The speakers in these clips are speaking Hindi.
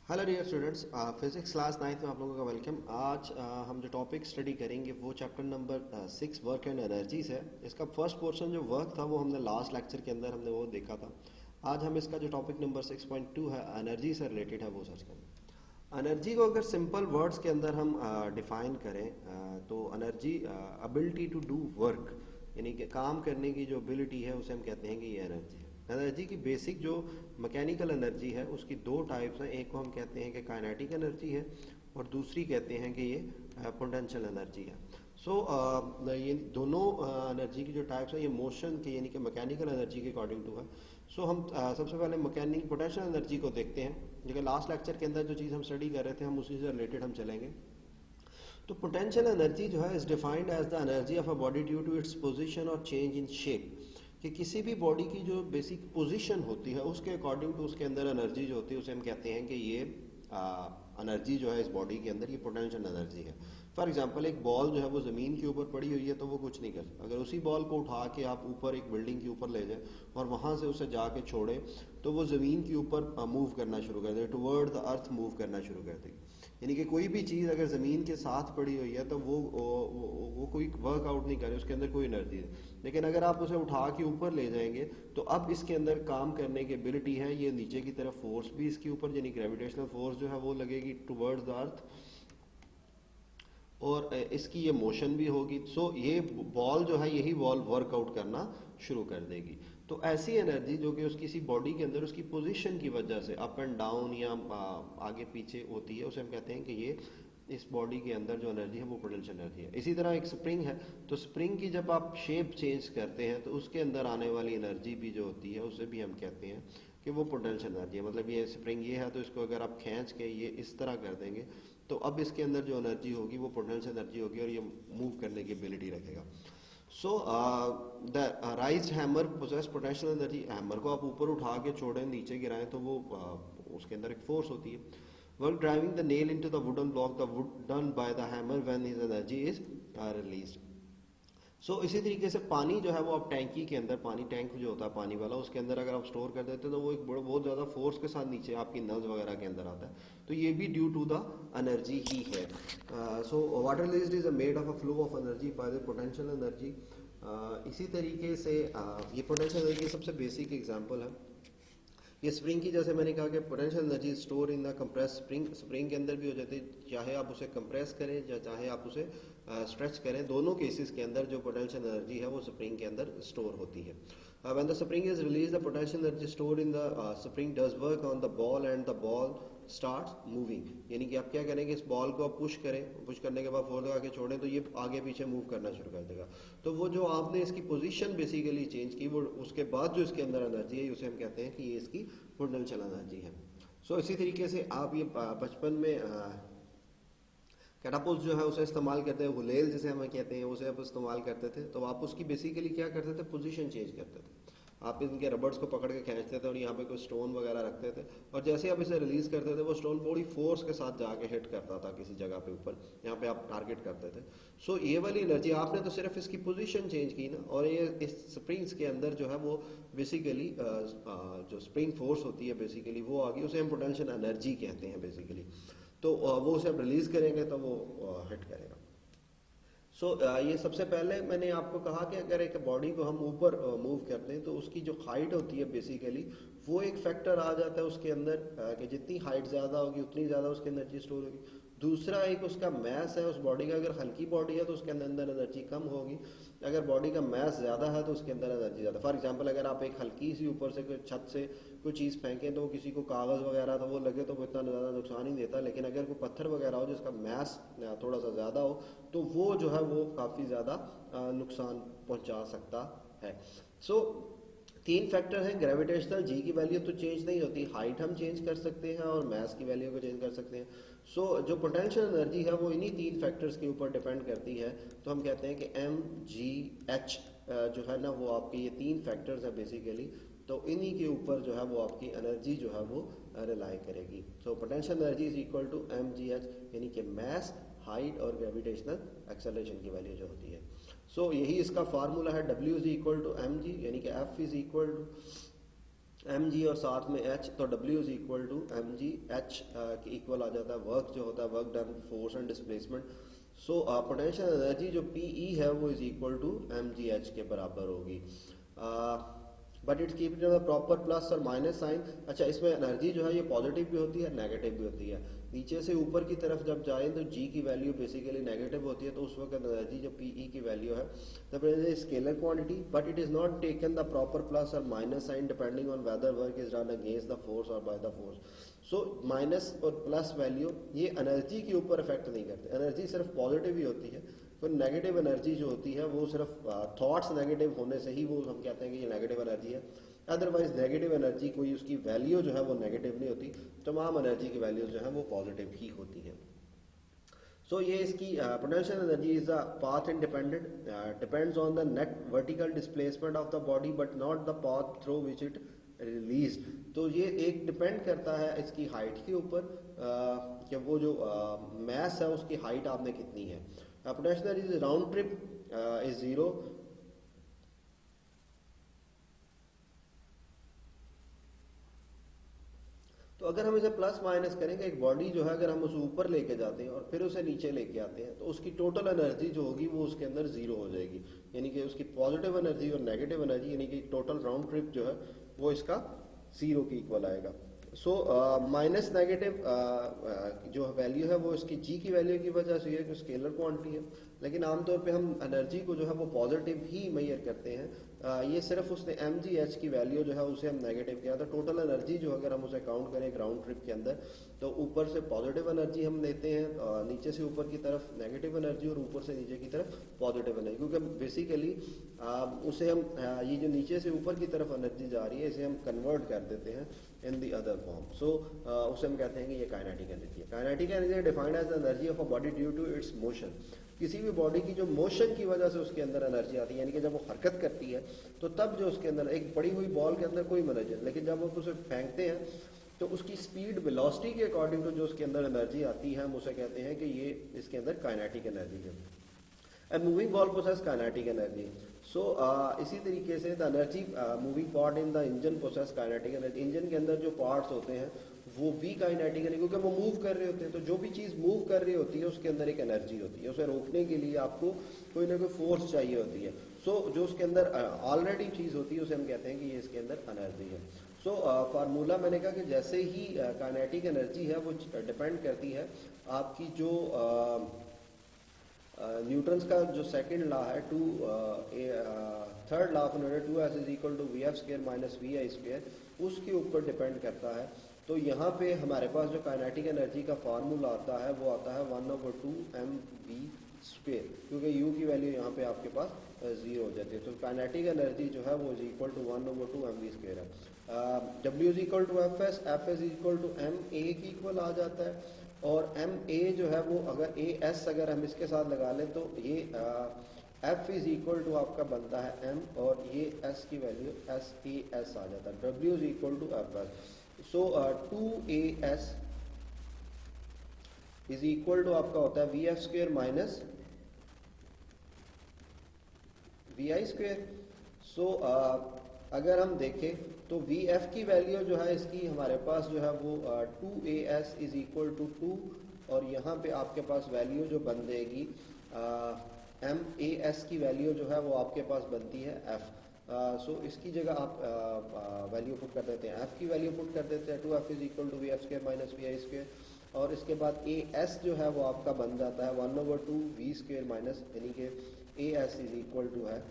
Hello dear students, physics class 9th में आप लोगों का वेलकम। आज हम जो टॉपिक स्टडी करेंगे वो chapter number 6 work and energies है। इसका फर्स्ट पोर्शन जो वर्क था वो हमने लास्ट लेक्चर के अंदर हमने वो देखा था। आज हम इसका जो टॉपिक नंबर 6.2 है एनर्जी से रिलेटेड है वो सर्च करेंगे। एनर्जी को अगर सिंपल वर्ड्स के अंदर हम डिफाइन करें तो energy ability to do work, यानी कि काम करने की जो एबिलिटी है उसे हम कहते हैं कि ये एनर्जी है। एनर्जी की बेसिक जो मैकेनिकल एनर्जी है उसकी दो टाइप्स हैं। एक को हम कहते हैं कि काइनेटिक एनर्जी है और दूसरी कहते हैं कि ये पोटेंशियल एनर्जी है। ये दोनों एनर्जी की जो टाइप्स हैं ये मोशन के यानी कि मैकेनिकल एनर्जी के अकॉर्डिंग टू है। हम सबसे पहले मैकेनिक पोटेंशियल एनर्जी को देखते हैं। लेकिन लास्ट लेक्चर के अंदर जो चीज़ हम स्टडी कर रहे थे हम उसी से रिलेटेड हम चलेंगे। तो पोटेंशियल एनर्जी जो है is defined as the energy of a body due to its position और चेंज इन शेप, कि किसी भी बॉडी की जो बेसिक पोजीशन होती है उसके अकॉर्डिंग टू उसके अंदर एनर्जी जो होती है उसे हम कहते हैं कि ये एनर्जी जो है इस बॉडी के अंदर ये पोटेंशियल एनर्जी है। फॉर एग्जांपल एक बॉल जो है वो ज़मीन के ऊपर पड़ी हुई है तो वो कुछ नहीं कर सकता। अगर उसी बॉल को उठा के आप ऊपर एक बिल्डिंग के ऊपर ले जाए और वहाँ से उसे जाके छोड़े तो वो ज़मीन के ऊपर मूव करना शुरू कर देगी, टुवर्ड द अर्थ मूव करना शुरू कर देगी। यानी कि कोई भी चीज़ अगर ज़मीन के साथ पड़ी हुई है तो वो कोई वर्कआउट नहीं करे, उसके अंदर कोई एनर्जी है। लेकिन अगर आप उसे उठा के ऊपर ले जाएंगे तो अब इसके अंदर काम करने की एबिलिटी है, ये नीचे की तरफ फोर्स भी इसके ऊपर यानी ग्रेविटेशनल फोर्स जो है वो लगेगी टुवर्ड्स द अर्थ और इसकी ये मोशन भी होगी। ये बॉल जो है यही बॉल वर्कआउट करना शुरू कर देगी। तो ऐसी एनर्जी जो कि उसकी किसी बॉडी के अंदर उसकी पोजीशन की वजह से अप एंड डाउन या आगे पीछे होती है उसे हम कहते हैं कि ये इस बॉडी के अंदर जो एनर्जी है वो पोटेंशियल एनर्जी है। इसी तरह एक स्प्रिंग है, तो स्प्रिंग की जब आप शेप चेंज करते हैं तो उसके अंदर आने वाली एनर्जी भी जो होती है उसे भी हम कहते हैं कि वो पोटेंशियल एनर्जी है। मतलब ये स्प्रिंग ये है तो इसको अगर आप खींच के ये इस तरह कर देंगे तो अब इसके अंदर जो एनर्जी होगी वो पोटेंशियल एनर्जी होगी और ये मूव करने की एबिलिटी रखेगा। The raised hammer possesses potential energy. Hammer को आप ऊपर उठा के छोड़ें नीचे गिराएं तो वो उसके अंदर एक फोर्स होती है। Work driving the nail into the wooden block, the wood done by the hammer when his energy is released. इसी तरीके से पानी जो है वो आप टैंकी के अंदर, पानी टैंक जो होता है पानी वाला, उसके अंदर अगर आप स्टोर कर देते हैं तो वो एक बहुत ज़्यादा फोर्स के साथ नीचे आपकी नल्स वगैरह के अंदर आता है। तो ये भी ड्यू टू द एनर्जी ही है। Water released is made of a flow of energy by the potential energy. इसी तरीके से ये पोटेंशियल एनर्जी सबसे बेसिक एग्जांपल है। ये स्प्रिंग की जैसे मैंने कहा कि potential energy store in the compress spring, spring के अंदर भी हो जाती है, चाहे आप उसे कंप्रेस करें या चाहे आप उसे स्ट्रेच करें, दोनों केसेस के अंदर जो पोटेंशियल एनर्जी है वो स्प्रिंग के अंदर स्टोर होती है। When the spring is release the potential energy store in the spring does work on the ball and the ball start moving. यानी कि आप क्या करेंगे, इस बॉल को आप पुश करें, पुश करने के बाद फोर्स लगा के छोड़ें तो ये आगे पीछे मूव करना शुरू कर देगा। तो वो जो आपने इसकी पोजीशन बेसिकली चेंज की वो उसके बाद जो इसके अंदर एनर्जी है उसे हम कहते हैं कि ये इसकी पोटेंशियल एनर्जी है। इसी तरीके से आप ये बचपन में कैटापुल्ट जो है उसे इस्तेमाल करते हैं, हुलेल जिसे हम कहते हैं उसे आप इस्तेमाल करते थे। तो आप उसकी बेसिकली क्या करते थे, पोजीशन चेंज करते थे। आप इनके रबर्स को पकड़ के खींचते थे और यहाँ पे कोई स्टोन वगैरह रखते थे और जैसे आप इसे रिलीज करते थे वो स्टोन बड़ी फोर्स के साथ जाके हिट करता था किसी जगह पे ऊपर, यहाँ पे आप टारगेट करते थे। ये वाली एनर्जी आपने तो सिर्फ इसकी पोजीशन चेंज की ना, और ये इस स्प्रिंग्स के अंदर जो है वो बेसिकली जो स्प्रिंग फोर्स होती है बेसिकली वो आ गई, उसे हम पोटेंशियल एनर्जी कहते हैं बेसिकली। तो वो उसे आप रिलीज करेंगे तो वो हिट करेगा। ये सबसे पहले मैंने आपको कहा कि अगर एक बॉडी को हम ऊपर मूव करते हैं तो उसकी जो हाइट होती है बेसिकली वो एक फैक्टर आ जाता है उसके अंदर, कि जितनी हाइट ज़्यादा होगी उतनी ज़्यादा उसकी एनर्जी स्टोर होगी। दूसरा एक उसका मैस है उस बॉडी का, अगर हल्की बॉडी है तो उसके अंदर एनर्जी कम होगी, अगर बॉडी का मैस ज़्यादा है तो उसके अंदर एनर्जी ज़्यादा। फॉर एग्जांपल अगर आप एक हल्की सी ऊपर से कोई छत से कोई चीज़ फेंकें तो किसी को कागज़ वगैरह तो वो लगे तो वो इतना ज़्यादा नुकसान नहीं देता, लेकिन अगर कोई पत्थर वगैरह हो जिसका मैस थोड़ा सा ज़्यादा हो तो वो जो है वो काफ़ी ज़्यादा नुकसान पहुंचा सकता है। तीन फैक्टर हैं ग्रेविटेशनल, जी की वैल्यू तो चेंज नहीं होती, हाइट हम चेंज कर सकते हैं और मैस की वैल्यू को चेंज कर सकते हैं। जो पोटेंशियल एनर्जी है वो इन्हीं तीन फैक्टर्स के ऊपर डिपेंड करती है। तो हम कहते हैं कि एम जी एच जो है ना वो आपके ये तीन फैक्टर्स हैं बेसिकली, तो इन्हीं के ऊपर जो है वो आपकी एनर्जी जो है वो रिलाई करेगी। Potential energy is equal to M G h, यानी कि मैस, हाइट और ग्रेविटेशनल एक्सेलरेशन की वैल्यू जो होती है। यही इसका फार्मूला है, W is equal to M g, यानी कि F is equal to M g और साथ में एच, तो W is equal to M G H के इक्वल आ जाता है वर्क जो होता है, work done, force and displacement. So potential energy जो पी ई है वो is equal to M G H के बराबर होगी। But it's keep it proper plus और माइनस साइन। अच्छा, इसमें एनर्जी जो है ये पॉजिटिव भी होती है, नेगेटिव भी होती है। नीचे से ऊपर की तरफ जब जाएं तो जी की वैल्यू बेसिकली नेगेटिव होती है, तो उस वक्त एनर्जी जो पी ई की वैल्यू है the scalar quantity, but it is not taken the proper plus और minus sign depending on whether work is done against the force और by the force. So minus और प्लस वैल्यू ये एनर्जी के ऊपर इफेक्ट नहीं करते, एनर्जी सिर्फ पॉजिटिव ही होती है। तो नेगेटिव एनर्जी जो होती है वो सिर्फ थॉट्स नेगेटिव होने से ही वो हम कहते हैं कि ये नेगेटिव एनर्जी है। अदरवाइज नेगेटिव एनर्जी कोई उसकी वैल्यू जो है वो नेगेटिव नहीं होती, तमाम एनर्जी की वैल्यूज जो है वो पॉजिटिव ही होती है। सो ये इसकी potential energy is the path independent, depends on the net vertical displacement of the body but not the path through which it release. तो ये एक डिपेंड करता है इसकी हाइट के ऊपर कि वो जो मैस है उसकी हाइट आपने कितनी है। Potential energy round trip is zero. तो अगर हम इसे प्लस माइनस करेंगे, एक बॉडी जो है अगर हम उसे ऊपर लेके जाते हैं और फिर उसे नीचे लेके आते हैं तो उसकी टोटल एनर्जी जो होगी वो उसके अंदर जीरो हो जाएगी, यानी कि उसकी पॉजिटिव एनर्जी और नेगेटिव एनर्जी यानी कि टोटल राउंड ट्रिप जो है वो इसका जीरो के इक्वल आएगा। सो माइनस नेगेटिव जो वैल्यू है वो इसकी जी की वैल्यू की वजह से है कि स्केलर क्वांटिटी है, लेकिन आमतौर पे हम एनर्जी को जो है वो पॉजिटिव ही मेजर करते हैं। ये सिर्फ उसने एम जी एच की वैल्यू जो है उसे हम नेगेटिव किया, तो टोटल एनर्जी जो अगर हम उसे काउंट करें ग्राउंड ट्रिप के अंदर तो ऊपर से पॉजिटिव एनर्जी हम लेते हैं, नीचे से ऊपर की तरफ नेगेटिव एनर्जी और ऊपर से नीचे की तरफ पॉजिटिव एनर्जी, क्योंकि बेसिकली उसे हम ये जो नीचे से ऊपर की तरफ एनर्जी जा रही है इसे हम कन्वर्ट कर देते हैं इन दी अदर फॉर्म। सो उसे हम कहते हैं कि ये काइनेटिक एनर्जी है। Kinetic energy defined as the energy of a body due to its motion. किसी भी बॉडी की जो मोशन की वजह से उसके अंदर एनर्जी आती है, यानी कि जब वो हरकत करती है तो तब जो उसके अंदर एक पड़ी हुई बॉल के अंदर कोई एनर्जी, लेकिन जब आप उसे फेंकते हैं तो उसकी स्पीड वेलोसिटी के अकॉर्डिंग टू जो उसके अंदर एनर्जी आती है हम उसे कहते हैं कि ये इसके अंदर काइनेटिक एनर्जी है। A moving ball possess kinetic energy. So इसी तरीके से the energy moving part in the engine possesses kinetic energy. Engine के अंदर जो पार्ट्स होते हैं वो भी काइनेटिक एनर्जी, क्योंकि वो मूव कर रहे होते हैं, तो जो भी चीज़ मूव कर रही होती है उसके अंदर एक एनर्जी होती है, उसे रोकने के लिए आपको कोई ना कोई फोर्स चाहिए होती है। सो जो उसके अंदर ऑलरेडी चीज़ होती है उसे हम कहते हैं कि ये इसके अंदर एनर्जी है। सो फार्मूला मैंने कहा कि जैसे ही काइनेटिक एनर्जी है वो डिपेंड करती है आपकी जो न्यूटन्स का जो सेकंड लॉ है third law of Newton 2s is equal to V F square minus V I square, उसके ऊपर डिपेंड करता है। तो यहाँ पे हमारे पास जो काइनेटिक एनर्जी का फार्मूला आता है वो आता है 1/2 mv स्क्वायर, क्योंकि u की वैल्यू यहाँ पे आपके पास 0 हो जाती है। तो काइनेटिक एनर्जी जो है वो is equal to 1/2 mv square है। w is equal to F S is equal to m a की इक्वल आ जाता है, और एम ए जो है वो अगर ए एस अगर हम इसके साथ लगा लें तो ये एफ इज इक्वल टू आपका बनता है एम, और ये एस की वैल्यू एस ए एस आ जाता है। W is equal to F S. So 2as is equal to आपका होता है V F square minus V I square. So अगर हम देखें तो वी एफ की वैल्यू जो है इसकी हमारे पास जो है वो 2as इज इक्वल टू 2, और यहाँ पे आपके पास वैल्यू जो बन जाएगी एम ए एस की वैल्यू जो है वो आपके पास बनती है एफ। सो इसकी जगह आप वैल्यू पुट कर देते हैं, एफ की वैल्यू पुट कर देते हैं 2f is equal to V F square minus V I square, और इसके बाद ए एस जो है वो आपका बन जाता है 1/2 वी स्क्वायर माइनस, यानी कि A S is equal to है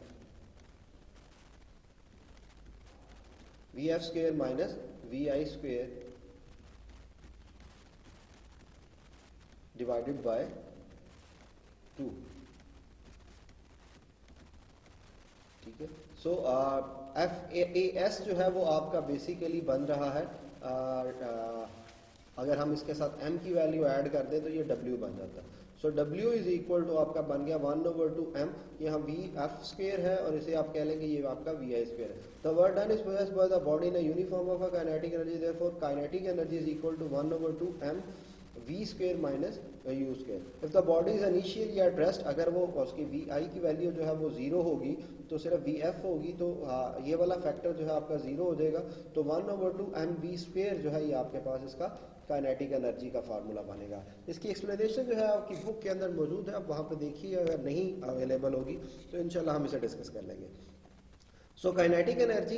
V F square minus V I square divided by 2। ठीक है। सो एफ ए एस जो है वो आपका बेसिकली बन रहा है अगर हम इसके साथ m की वैल्यू ऐड कर दें तो ये w बन जाता है। सो w इज इक्वल टू आपका बन गया 1/2 m, यहाँ वी एफ स्क्वेयर है और इसे आप कह लेंगे ये आपका वी आई स्क्वेयर है। The work done is possessed by the body in a uniform of a kinetic energy, therefore kinetic energy is equal to 1/2 m v square minus u square. If the body is initially at rest, अगर वो उसकी vi की वैल्यू जो है वो जीरो होगी तो सिर्फ vf होगी, तो ये वाला फैक्टर जो है आपका जीरो हो जाएगा, तो 1/2 mv स्क्वायर जो है ये आपके पास इसका काइनेटिक एनर्जी का फार्मूला बनेगा। इसकी एक्सप्लेनेशन जो है आपकी बुक के अंदर मौजूद है, आप वहाँ पे देखिए, अगर नहीं अवेलेबल होगी तो इंशाल्लाह हम इसे डिस्कस कर लेंगे। So kinetic energy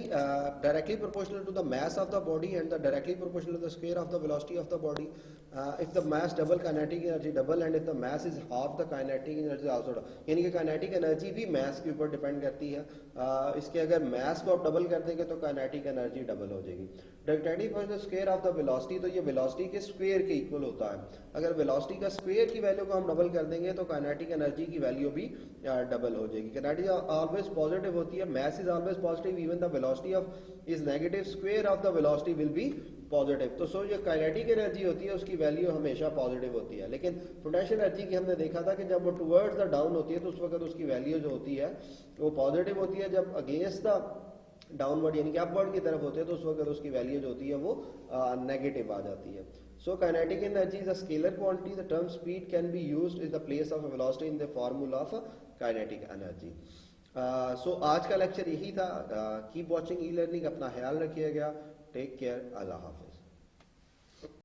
directly proportional to the mass of the body and the directly proportional to the square of the velocity of the body. If the mass double, kinetic energy double, and if the mass is half, the kinetic energy also double. यानी कि kinetic energy भी mass के ऊपर डिपेंड करती है। इसके अगर mass को आप डबल कर देंगे तो kinetic energy डबल हो जाएगी। Directly for the square of the velocity, तो ये वेलोसिटी के स्क्वायर के इक्वल होता है। अगर वेलोसिटी का स्क्वायर की वैल्यू को हम डबल कर देंगे तो काइनेटिक एनर्जी की वैल्यू भी डबल हो जाएगी। काइनेटिक ऑलवेज पॉजिटिव होती है, mass is always positive, even the velocity of is negative, square of the velocity will be positive. तो सो जो काइनेटिक एनर्जी होती है उसकी वैल्यू हमेशा पॉजिटिव होती है। लेकिन पोटेंशियल एनर्जी की हमने देखा था कि जब वो टुवर्ड्स द डाउन होती है तो उस वक्त उसकी वैल्यू जो होती है वो पॉजिटिव होती है, जब अगेंस्ट द डाउनवर्ड यानी कि अपवर्ड की तरफ होते हैं तो उस वक्त उसकी वैल्यू जो होती है वो नेगेटिव आ जाती है। So kinetic energy is a scalar quantity, the term speed can be used in the place of velocity in the formula of kinetic energy. So आज का लेक्चर यही था। कीप वॉचिंग ई लर्निंग, अपना ख्याल रखिएगा, टेक केयर, अल्लाह हाफिज।